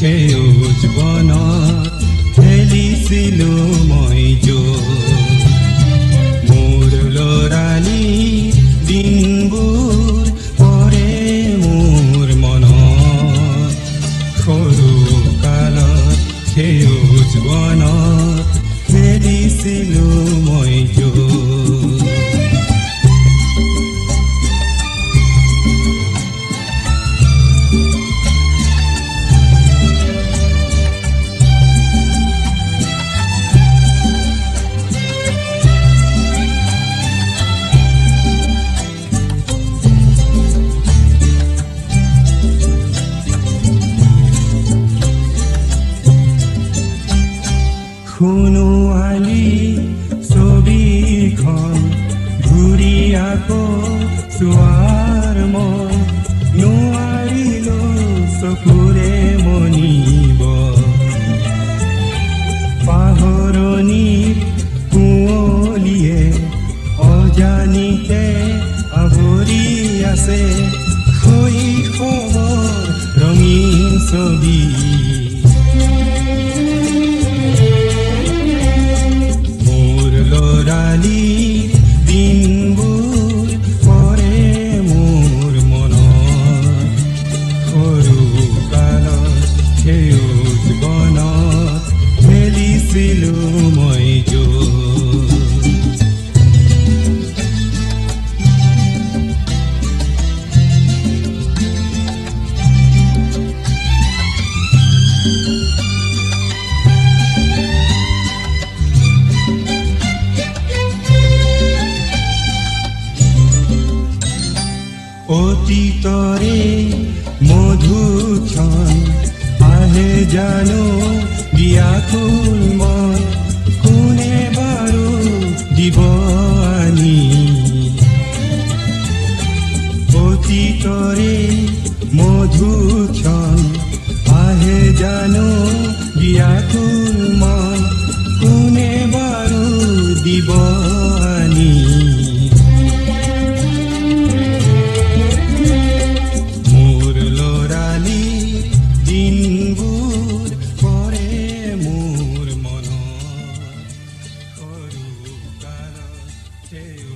সেউজ বনত খেলিছিলো মই মোৰ লৰালি দিনবোৰ পৰে মোৰ মনত সৰু কালত সেউজ বনত খেলিছিলো মই সোণোৱালী ছবিখন ঘূৰি আকৌ চোৱাৰ মন নোৱাৰিলো চকুৰে মনিব পাহৰণিৰ কুঁৱলীয়ে অজানিতে আৱৰি আছে শৈশৱৰ ৰঙীন ছবি দিনবোৰ পৰে মোৰ মনত সৰু কালত সেউজ বনত খেলিছিলো মই অতীতৰে মধুক্ষণ আহে জানো বিয়াকুল মন কোনে বাৰু দিব আনি অতীতৰে মধুক্ষণ আহে জানো বিয়াকুল মন কোনে বাৰু দিব আনি দিনবোৰ পৰে মোৰ মনত সৰু কালত